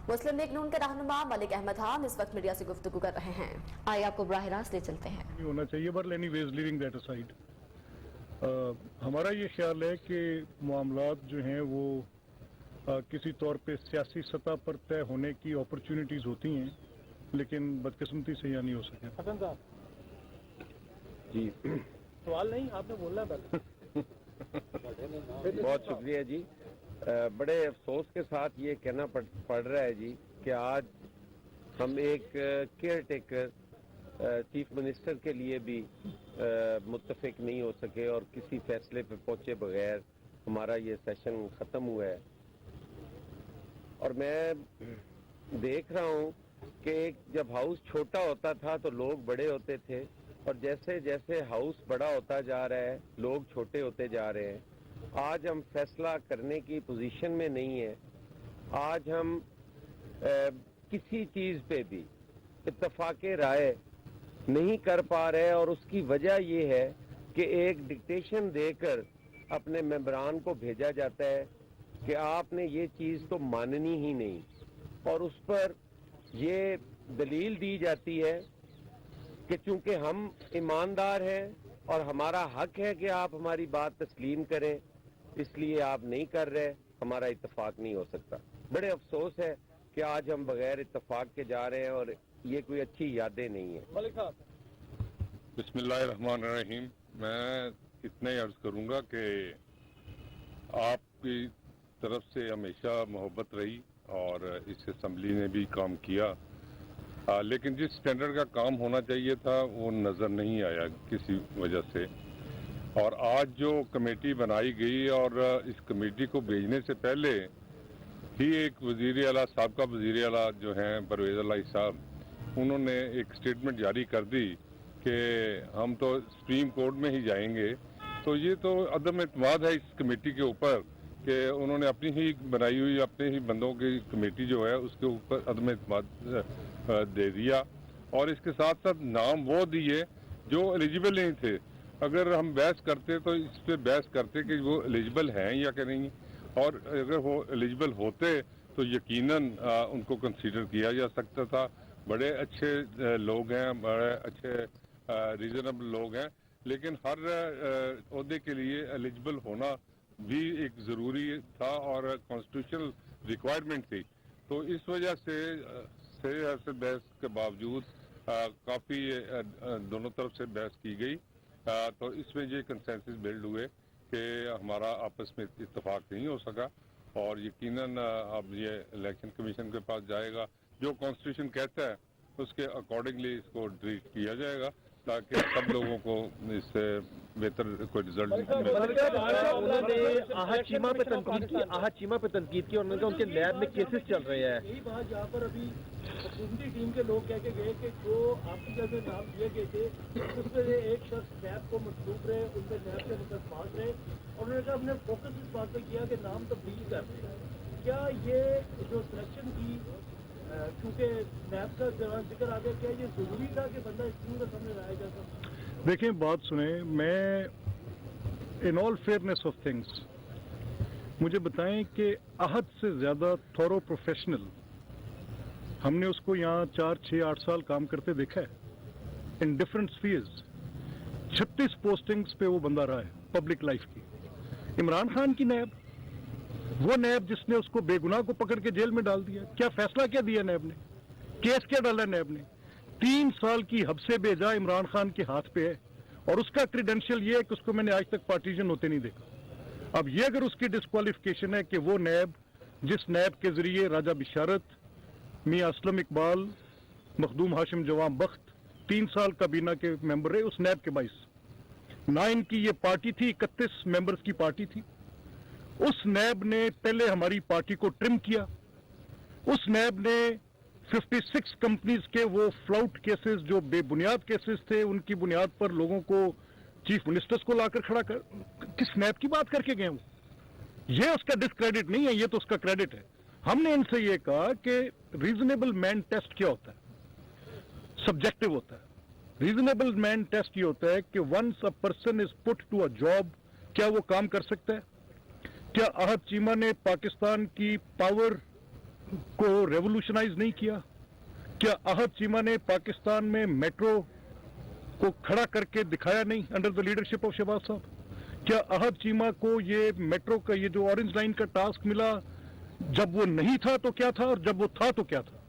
मुस्लिम league नून के रहनुमा मलिक अहमद खान इस वक्त मीडिया से गुफ्तगू कर रहे हैं। आइए आपको बराह रास्त ले चलते हैं। नहीं होना चाहिए, but anyways leaving that aside, हमारा ये ख्याल है कि मामलात जो हैं वो किसी तौर पे सियासी सतह पर तय होने की अपॉर्चुनिटीज़ होती हैं, लेकिन बदकिस्मती से यह नहीं हो सके। हसन साहब जी सवाल नहीं, आपने बोलना है पहले। बहुत शुक्रिया जी। बड़े अफसोस के साथ ये कहना पड़ रहा है जी कि आज हम एक केयर टेकर चीफ मिनिस्टर के लिए भी मुत्तफिक नहीं हो सके और किसी फैसले पे पहुंचे बगैर हमारा ये सेशन ख़त्म हुआ है। और मैं देख रहा हूँ कि जब हाउस छोटा होता था तो लोग बड़े होते थे, और जैसे जैसे हाउस बड़ा होता जा रहा है लोग छोटे होते जा रहे हैं। आज हम फैसला करने की पोजीशन में नहीं है। आज हम किसी चीज़ पे भी इत्तफाक़े राय नहीं कर पा रहे, और उसकी वजह ये है कि एक डिक्टेशन देकर अपने मेंबरान को भेजा जाता है कि आपने ये चीज़ तो माननी ही नहीं, और उस पर ये दलील दी जाती है कि चूंकि हम ईमानदार हैं और हमारा हक है कि आप हमारी बात तस्लीम करें, इसलिए आप नहीं कर रहे, हमारा इत्तेफाक नहीं हो सकता। बड़े अफसोस है कि आज हम बगैर इत्तेफाक के जा रहे हैं, और ये कोई अच्छी यादें नहीं है। मलिक साहब बिस्मिल्लाहिर्रहमानिर्रहीम। मैं इतना ही अर्ज करूंगा कि आपकी तरफ से हमेशा मोहब्बत रही और इस असम्बली ने भी काम किया, लेकिन जिस स्टैंडर्ड का काम होना चाहिए था वो नज़र नहीं आया किसी वजह से। और आज जो कमेटी बनाई गई, और इस कमेटी को भेजने से पहले ही एक वज़ीर आला, साबका वज़ीर आला जो हैं परवेज़ इलाही साहब, उन्होंने एक स्टेटमेंट जारी कर दी कि हम तो सुप्रीम कोर्ट में ही जाएंगे। तो ये तो अदम एतमाद है इस कमेटी के ऊपर कि उन्होंने अपनी ही बनाई हुई अपने ही बंदों की कमेटी जो है उसके ऊपर अदम एतमाद दे दिया, और इसके साथ साथ नाम वो दिए जो एलिजिबल नहीं थे। अगर हम बहस करते तो इस पर बहस करते कि वो एलिजिबल हैं या कि नहीं, और अगर वो एलिजिबल होते तो यकीनन उनको कंसीडर किया जा सकता था। बड़े अच्छे लोग हैं, बड़े अच्छे रीजनेबल लोग हैं, लेकिन हर ओहदे के लिए एलिजिबल होना भी एक ज़रूरी था और कॉन्स्टिट्यूशनल रिक्वायरमेंट थी। तो इस वजह से बहस के बावजूद काफ़ी दोनों तरफ से बहस की गई, तो इसमें ये कंसेंसस बिल्ड हुए कि हमारा आपस में इत्तेफाक नहीं हो सका, और यकीनन अब ये इलेक्शन कमीशन के पास जाएगा, जो कॉन्स्टिट्यूशन कहता है उसके अकॉर्डिंगली इसको ट्रीट किया जाएगा ताकि सब लोगों को इससे बेहतर कोई रिजल्ट मिले। उन्होंने आहत चीमा पे तनकीद की, उन्होंने कहा उनके लैब में केसेस चल रहे हैं। यही बात जहाँ पर अभी हुकूमती टीम के लोग कह के गए कि जो आपकी जैसे नाम दिए गए थे उसमें से एक शख्स नैब को मसलूब रहे, उनमें नैब के मुतफाक रहे, और उन्होंने कहा हमने फोकस इस बात पर किया कि नाम तब्दील कर रहे हैं। क्या ये जो सिलेक्शन की चूँकि नैब का जिक्र आ गया, क्या ये जरूरी था कि बंदा स्कूल का सामने लाया जाता? देखें, बात सुने, मैं in all fairness of things मुझे बताएं कि अहद से ज़्यादा थोरो प्रोफेशनल हमने उसको यहाँ 4, 6, 8 साल काम करते देखा है इन डिफरेंट स्फीयर्स। 36 पोस्टिंग्स पे वो बंदा रहा है पब्लिक लाइफ की। इमरान खान की नैब, वो नैब जिसने उसको बेगुनाह को पकड़ के जेल में डाल दिया, क्या फैसला क्या दिया नैब ने, केस क्या डाला नैब ने? 3 साल की हब्से भेजा इमरान खान के हाथ पे है, और उसका क्रेडेंशियल ये है कि उसको मैंने आज तक पार्टीशन होते नहीं देखा। अब ये अगर उसकी डिस्क्वालिफिकेशन है कि वो नैब जिस नैब के जरिए राजा बिशारत, मियां असलम इकबाल, मखदूम हाशिम जवान बख्त 3 साल काबीना के मेंबर रहे, उस नैब के 22 की ये पार्टी थी, 31 मेंबर्स की पार्टी थी। उस नैब ने पहले हमारी पार्टी को ट्रिम किया। उस नैब ने 56 कंपनीज के वो फ्लाउट केसेस जो बेबुनियाद केसेस थे, उनकी बुनियाद पर लोगों को चीफ मिनिस्टर्स को लाकर खड़ा कर, किस नैब की बात करके गए वो? ये उसका डिस्क्रेडिट नहीं है, ये तो उसका क्रेडिट है। हमने इनसे ये कहा कि रीजनेबल मैन टेस्ट क्या होता है? सब्जेक्टिव होता है। रीजनेबल मैन टेस्ट ये होता है कि once a person is put to a job, क्या वो काम कर सकता है? क्या अहद चीमा ने पाकिस्तान की पावर को रेवोल्यूशनाइज नहीं किया? क्या अहद चीमा ने पाकिस्तान में मेट्रो को खड़ा करके दिखाया नहीं under the leadership of Shahbaz साहब? क्या अहद चीमा को ये मेट्रो का ये जो ऑरेंज लाइन का टास्क मिला, जब वो नहीं था तो क्या था और जब वो था तो क्या था?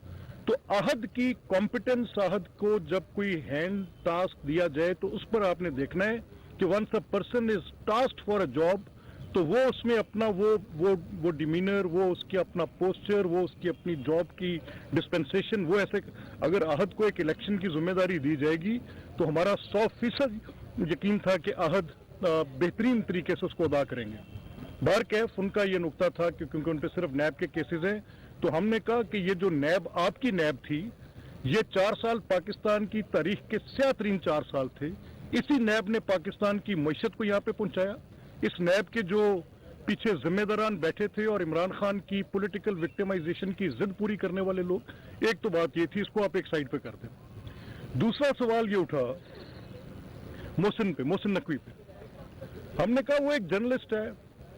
तो अहद की कॉम्पिटेंस, अहद को जब कोई हैंड टास्क दिया जाए तो उस पर आपने देखना है कि once a person is tasked for a job तो वो उसमें अपना वो डिमीनर, वो उसकी अपना पोस्चर, वो उसकी अपनी जॉब की डिस्पेंसेशन, वो ऐसे अगर अहद को एक इलेक्शन की जिम्मेदारी दी जाएगी तो हमारा 100% यकीन था कि अहद बेहतरीन तरीके से उसको अदा करेंगे। बार कैफ उनका ये नुकता था कि क्योंकि उन पर सिर्फ नैब के केसेस हैं, तो हमने कहा कि ये जो नैब आपकी नैब थी, ये 4 साल पाकिस्तान की तारीख के स्यातरीन 4 साल थे। इसी नैब ने पाकिस्तान की मईशत को यहाँ पे पहुंचाया। इस नैब के जो पीछे जिम्मेदारान बैठे थे और इमरान खान की पॉलिटिकल विक्टिमाइजेशन की जिद पूरी करने वाले लोग, एक तो बात ये थी, इसको आप एक साइड पे कर दें। दूसरा सवाल ये उठा मोहसिन पे, मोहसिन नकवी पे। हमने कहा वो एक जर्नलिस्ट है,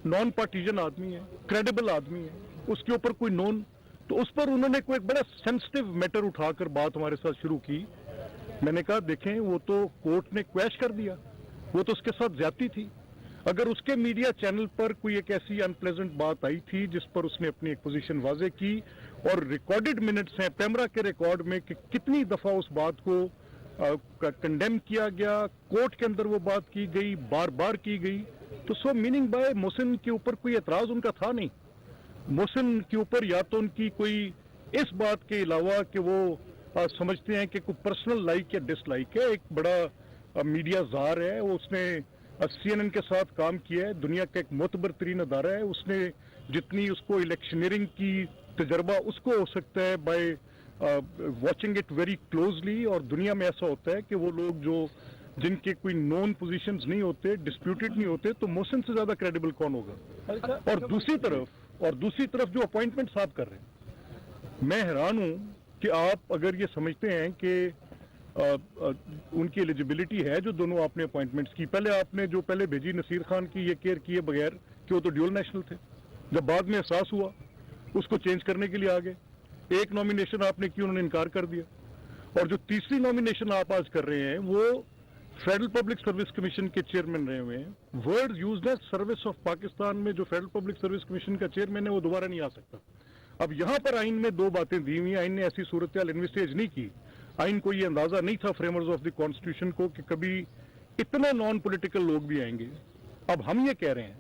नॉन पार्टीजन आदमी है, क्रेडिबल आदमी है, उसके ऊपर कोई नॉन, तो उस पर उन्होंने कोई एक बड़ा सेंसिटिव मैटर उठाकर बात हमारे साथ शुरू की। मैंने कहा देखें, वो तो कोर्ट ने क्वैश कर दिया, वो तो उसके साथ ज्यादती थी। अगर उसके मीडिया चैनल पर कोई एक ऐसी अनप्लेजेंट बात आई थी जिस पर उसने अपनी एक पोजीशन वाजे की और रिकॉर्डेड मिनट्स हैं कैमरा के रिकॉर्ड में कि कितनी दफा उस बात को कंडेम किया गया, कोर्ट के अंदर वो बात की गई, बार बार की गई, तो सो मीनिंग बाय मोहसिन के ऊपर कोई एतराज उनका था नहीं। मोहसिन के ऊपर या तो उनकी कोई इस बात के अलावा कि वो समझते हैं कि कोई पर्सनल लाइक या डिसलाइक है, एक बड़ा मीडिया जार है, वो उसने CNN के साथ काम किया है, दुनिया का एक मोतबर तरीन अदारा है, उसने जितनी उसको इलेक्शनियरिंग की तजर्बा उसको हो सकता है by watching it very closely. और दुनिया में ऐसा होता है कि वो लोग जो जिनके कोई नॉन पोजीशंस नहीं होते, डिस्प्यूटेड नहीं होते, तो मोहसिन से ज्यादा क्रेडिबल कौन होगा? और दूसरी तरफ जो अपॉइंटमेंट्स आप कर रहे हैं, मैं हैरान हूं कि आप अगर ये समझते हैं कि उनकी एलिजिबिलिटी है जो दोनों आपने अपॉइंटमेंट्स की, पहले आपने जो पहले भेजी नसीर खान की, ये केयर किए बगैर कि वो तो ड्यूल नेशनल थे, जब बाद में एहसास हुआ उसको चेंज करने के लिए आ गए। एक नॉमिनेशन आपने की, उन्होंने इनकार कर दिया। और जो तीसरी नॉमिनेशन आप आज कर रहे हैं वो फेडरल पब्लिक सर्विस कमीशन के चेयरमैन रहे हुए हैं। वर्ड यूज्ड है सर्विस ऑफ पाकिस्तान में, जो फेडरल पब्लिक सर्विस कमीशन का चेयरमैन है वो दोबारा नहीं आ सकता। अब यहाँ पर आइन में 2 बातें दी हुई, आइन ने ऐसी सूरत इन्वेस्टिगेट नहीं की, आइन को ये अंदाजा नहीं था फ्रेमर्स ऑफ द कॉन्स्टिट्यूशन को कि कभी इतने नॉन पॉलिटिकल लोग भी आएंगे। अब हम ये कह रहे हैं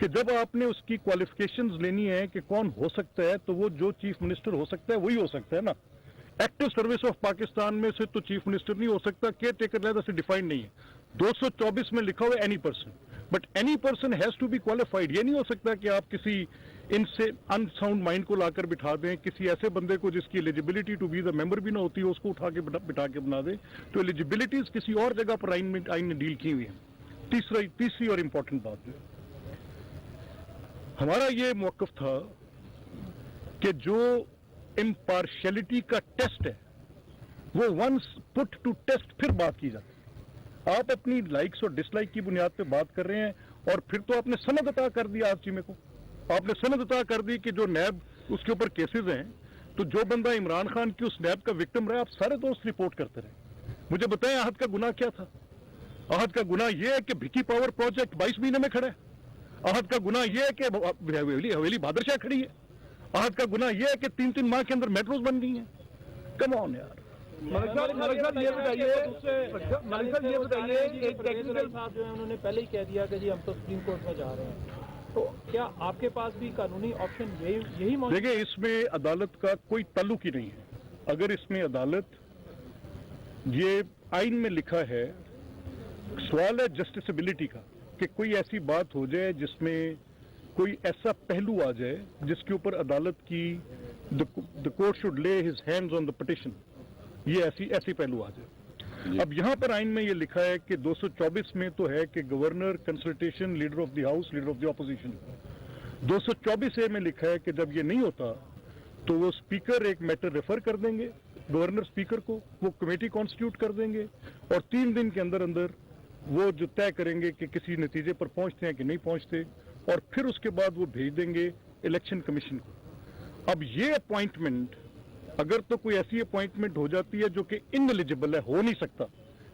कि जब आपने उसकी क्वालिफिकेशंस लेनी है कि कौन हो सकता है, तो वो जो चीफ मिनिस्टर हो सकता है वही हो सकता है ना। एक्टिव सर्विस ऑफ पाकिस्तान में से तो चीफ मिनिस्टर नहीं हो सकता, केयर टेकर लहदा से डिफाइंड नहीं है। 224 में लिखा हुआ any person, but any person has to be qualified. ये नहीं हो सकता कि आप किसी इनसे अनसाउंड माइंड को लाकर बिठा दें, किसी ऐसे बंदे को जिसकी eligibility to be the member भी ना होती है उसको उठा के बिठा के बना दें। तो एलिजिबिलिटीज किसी और जगह पर आइन ने डील की हुई है। तीसरी और इंपॉर्टेंट बात है, हमारा ये मौक़िफ़ था कि जो इम्पार्शियलिटी का टेस्ट है वो वंस पुट टू टेस्ट फिर बात की जाती है। आप अपनी लाइक्स और डिसलाइक की बुनियाद पे बात कर रहे हैं और फिर तो आपने सनद अता कर दिया आज चीमे को, आपने सनद अता कर दी कि जो नैब उसके ऊपर केसेस हैं, तो जो बंदा इमरान खान की उस नैब का विक्टिम रहा, आप सारे दोस्त रिपोर्ट करते रहे। मुझे बताएं अहद का गुनाह क्या था? अहद का गुनाह यह है कि भिकी पावर प्रोजेक्ट 22 महीने में खड़ा है। अहद का गुनाह यह है कि हवेली बादरशाह खड़ी है। अहद का गुनाह यह है कि 3-3 माह के अंदर मेट्रोज बन गई हैं। कम ऑन यार। मलिक साहब ये बताइए, एक टेक्निकल साहब जो है उन्होंने पहले ही कह दिया कि जी हम तो सुप्रीम कोर्ट में जा रहे हैं, तो क्या आपके पास भी कानूनी ऑप्शन यही मौजूद? देखिए, इसमें अदालत का कोई ताल्लुक ही नहीं है। अगर इसमें अदालत, ये आइन में लिखा है, सवाल है जस्टिसबिलिटी का कि कोई ऐसी बात हो जाए जिसमें कोई ऐसा पहलू आ जाए जिसके ऊपर अदालत की द कोर्ट शुड ले his hands on the petition, ये ऐसी पहलू आ जाए। अब यहाँ पर आइन में ये लिखा है कि 224 में तो है कि governor consultation, leader of the house, leader of the opposition. 224A में लिखा है कि जब ये नहीं होता तो वो स्पीकर एक मैटर रेफर कर देंगे गवर्नर स्पीकर को, वो कमेटी कॉन्स्टिट्यूट कर देंगे और 3 दिन के अंदर अंदर वो जो तय करेंगे कि किसी नतीजे पर पहुंचते हैं कि नहीं पहुंचते, और फिर उसके बाद वो भेज देंगे इलेक्शन कमीशन को। अब ये अपॉइंटमेंट अगर तो कोई ऐसी अपॉइंटमेंट हो जाती है जो कि इनएलिजिबल है, हो नहीं सकता,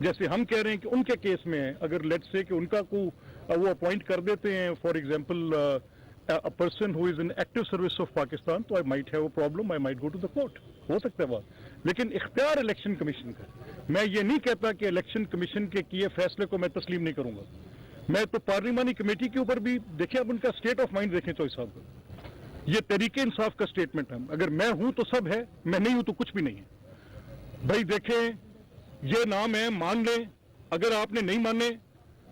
जैसे हम कह रहे हैं कि उनके केस में है, अगर लेट्स से कि उनका को वो अपॉइंट कर देते हैं for example a person who is in active service of Pakistan, तो I might have a problem, I might go to the court, हो सकता है बात, लेकिन इख्तियार इलेक्शन कमीशन का। मैं ये नहीं कहता कि इलेक्शन कमीशन के किए फैसले को मैं तस्लीम नहीं करूंगा। मैं तो पार्लिमानी कमेटी के ऊपर भी देखिए, अब उनका स्टेट ऑफ माइंड देखें चौधरी साहब का, ये तरीके इंसाफ का स्टेटमेंट है, अगर मैं हूं तो सब है, मैं नहीं हूं तो कुछ भी नहीं है। भाई देखें, ये नाम है, मान लें, अगर आपने नहीं माने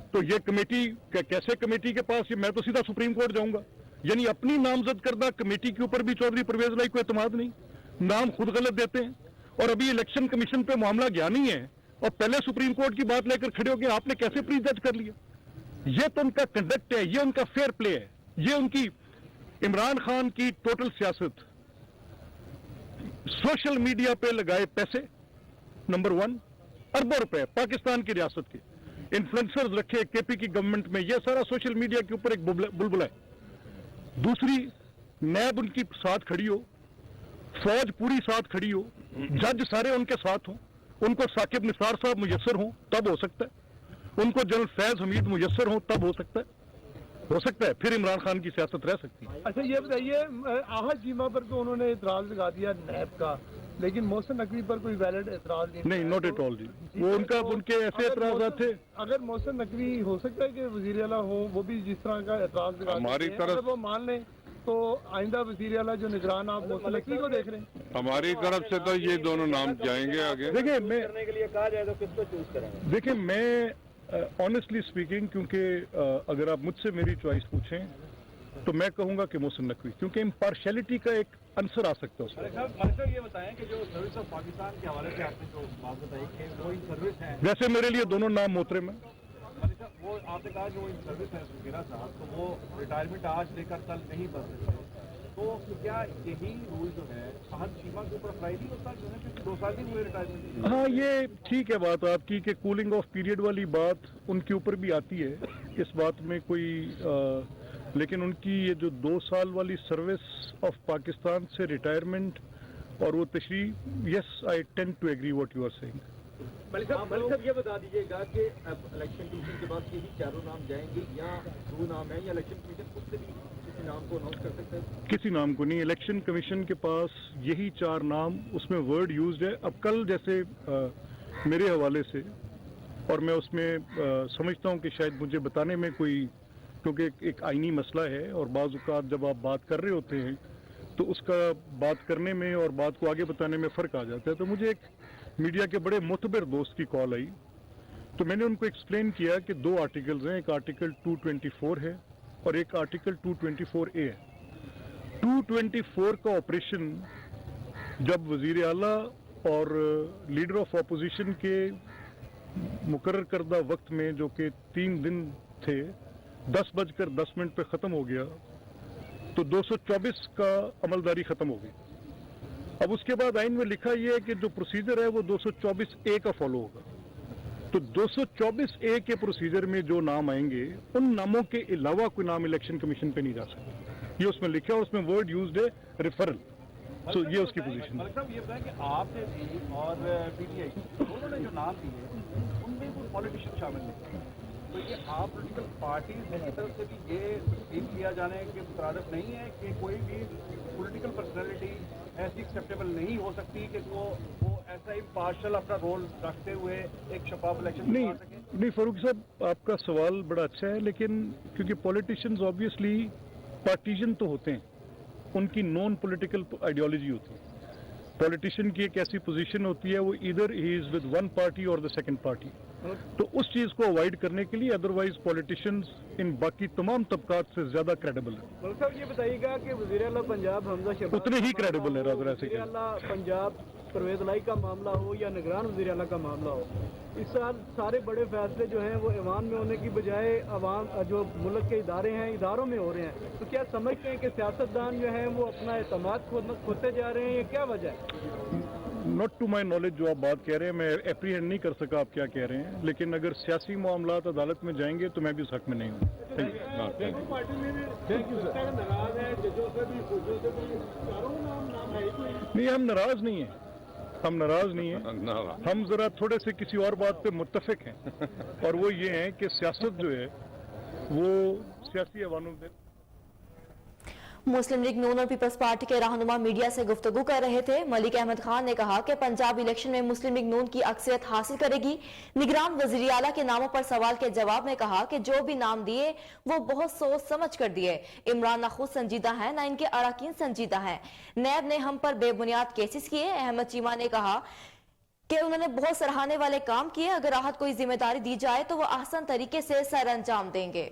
तो ये कमेटी कैसे कमेटी के पास, मैं तो सीधा सुप्रीम कोर्ट जाऊंगा। यानी अपनी नामजद करदा कमेटी के ऊपर भी चौधरी परवेज लाई को एतमाद नहीं, नाम खुद गलत देते हैं, और अभी इलेक्शन कमीशन पे मामला गया नहीं है और पहले सुप्रीम कोर्ट की बात लेकर खड़े हो गए, आपने कैसे प्री जज कर लिया? ये तो उनका कंडक्ट है, ये उनका फेयर प्ले है, ये उनकी इमरान खान की टोटल सियासत। सोशल मीडिया पे लगाए पैसे, नंबर 1, अरबों रुपए पाकिस्तान की रियासत के, इन्फ्लुएंसर्स रखे केपी की गवर्नमेंट में, ये सारा सोशल मीडिया के ऊपर एक बुलबुला है। दूसरी, नैब उनकी साथ खड़ी हो, फौज पूरी साथ खड़ी हो, जज सारे उनके साथ हों, उनको साकिब निसार साहब मुयस्सर हों तब हो सकता है, उनको जनरल फैज हमीद मुयस्सर हों तब हो सकता है, फिर इमरान खान की सियासत रह सकती है। अच्छा ये बताइए, आहत चीमा पर तो उन्होंने इतराज लगा दिया नैब का, लेकिन मोहसिन नकवी पर कोई वैलिड एतराज नहीं, नॉट एट ऑल जी, वो उनके ऐसे एतराज़ात थे। अगर मोहसिन नकवी हो सकता है कि वजीर आला हो, वो भी जिस तरह का एतराज लगा हमारी देते हैं, तरफ अगर वो मान लें तो आइंदा वजीर आला जो निगरान, आप मोहसिन नकवी को देख रहे हैं। हमारी तरफ से तो ये दोनों नाम जाएंगे आगे। देखिए मैं करने के लिए कहा जाए तो किसको चूज करेंगे? देखिए मैं ऑनेस्टली स्पीकिंग, क्योंकि अगर आप मुझसे मेरी चॉइस पूछें तो मैं कहूंगा कि मोहसिन नकवी, क्योंकि इम्पार्शियलिटी का एक आंसर आ सकता है उसमें। मलिक साहब ये बताएं कि जो सर्विस ऑफ पाकिस्तान के हवाले से आपने जो बात बताई कि वो इन सर्विस है, वैसे मेरे लिए दोनों नाम मोहतरम है। मलिक साहब वो आपने कहा जो इन सर्विस है सुगेरा साहब, तो वो रिटायरमेंट आज लेकर कल नहीं बन सकते, तो क्या यही रूल जो है आहत चीमा के ऊपर अप्लाई नहीं होता, जो है क्योंकि 2 साल ही हुए रिटायरमेंट? हाँ, ये ठीक है बात आपकी कि कूलिंग ऑफ पीरियड वाली बात उनके ऊपर भी आती है, इस बात में कोई लेकिन उनकी ये जो 2 साल वाली सर्विस ऑफ पाकिस्तान से रिटायरमेंट और वो तशरी, yes I tend to agree what you are saying. Malik साहब ये बता दीजिएगा कि अब इलेक्शन कमीशन के बाद यही चारों नाम जाएंगे या 2 नाम है, या इलेक्शन कमीशन खुद से भी किसी नाम को अनाउंस कर सकते हैं? किसी नाम को नहीं, इलेक्शन कमीशन के पास यही 4 नाम, उसमें वर्ड यूज्ड है। अब कल जैसे मेरे हवाले से, और मैं उसमें समझता हूँ कि शायद मुझे बताने में कोई, क्योंकि एक आईनी मसला है और बाज़ औक़ात जब आप बात कर रहे होते हैं तो उसका बात करने में और बात को आगे बताने में फ़र्क आ जाता है। तो मुझे एक मीडिया के बड़े मुतबर दोस्त की कॉल आई, तो मैंने उनको एक्सप्लेन किया कि 2 आर्टिकल्स हैं, एक आर्टिकल 224 है और एक आर्टिकल 224A है। 224 का ऑपरेशन जब वज़ीर आला और लीडर ऑफ अपोजिशन के मुकर्रर करदा वक्त में, जो कि 3 दिन थे, 10:10 पे ख़त्म हो गया, तो 224 का अमलदारी ख़त्म हो गई। अब उसके बाद आइन में लिखा यह है कि जो प्रोसीजर है वो 224A का फॉलो होगा। तो 224A के प्रोसीजर में जो नाम आएंगे, उन नामों के अलावा कोई नाम इलेक्शन कमीशन पे नहीं जा सकता, ये उसमें लिखा है और उसमें वर्ड यूज्ड है रेफरल। तो ये उसकी पोजीशन है। मलिक साहब ये बताएं कि आपने भी और पीटीआई दोनों ने जो नाम दिए उनमें कोई पॉलिटिशियन शामिल नहीं, तो ये आप पॉलिटिकल पार्टीज की तरफ से भी ये तस्लीम किया जाने के मुताबिक नहीं है कि कोई भी पॉलिटिकल पर्सनैलिटी ऐसी एक्सेप्टेबल नहीं हो सकती कि वो ऐसा ही पार्शल अपना रोल रखते हुए एक शफाफ इलेक्शन करवा सके? नहीं फारूक साहब, आपका सवाल बड़ा अच्छा है, लेकिन क्योंकि पॉलिटिशियंस ऑब्वियसली पार्टीजन तो होते हैं, उनकी नॉन पॉलिटिकल आइडियोलॉजी होती है। पॉलिटिशियन की एक ऐसी पोजीशन होती है, वो इधर he is with one party और द सेकंड पार्टी, तो उस चीज को अवॉइड करने के लिए अदरवाइज पॉलिटिशियंस इन बाकी तमाम तबकात से ज्यादा क्रेडिबल है। मलिक साहब ये बताइएगा कि वज़ीर आला पंजाब हमजा शहबाज उतने ही credible है, राजा ऐसे वज़ीर आला पंजाब परवेज लाई का मामला हो या निगरान वज़ीर आला का मामला हो, इस साल सारे बड़े फैसले जो हैं वो ऐवान में होने की बजाय अवाम जो मुल्क के इदारे हैं, इदारों में हो रहे हैं, तो क्या समझते हैं कि सियासतदान जो हैं वो अपना एतमाद खोते जा रहे हैं, या क्या वजह है? नॉट टू माई नॉलेज जो आप बात कह रहे हैं, मैं एप्रीहेंड नहीं कर सका आप क्या कह रहे हैं, लेकिन अगर सियासी मामलात अदालत में जाएंगे तो मैं भी उस हक में नहीं हूँ। Thank you. पार्टी में भी नाराज है, जजों से भी, फौजों से भी, चारों नाम है ही कोई। नहीं, हम नाराज नहीं हैं, हम नाराज नहीं हैं, हम जरा थोड़े से किसी और बात पे मुत्तफिक हैं, और वो ये है कि सियासत जो है वो सियासी अवानों से। मुस्लिम लीग नून और पीपल्स पार्टी के रहनुमा मीडिया से गुफ्तगू कर रहे थे। मलिक अहमद खान ने कहा कि पंजाब इलेक्शन में मुस्लिम लीग नून की अक्सरियत हासिल करेगी। निगरान वजीर आला के नामों पर सवाल के जवाब में कहा कि जो भी नाम दिए वो बहुत सोच समझ कर दिए। इमरान ना खुद संजीदा है ना इनके अराकीन संजीदा है। नैब ने हम पर बेबुनियाद केसेस किए। अहमद चीमा ने कहा कि उन्होंने बहुत सराहने वाले काम किए। अगर राहत कोई जिम्मेदारी दी जाए तो वो आसान तरीके से सर अंजाम देंगे।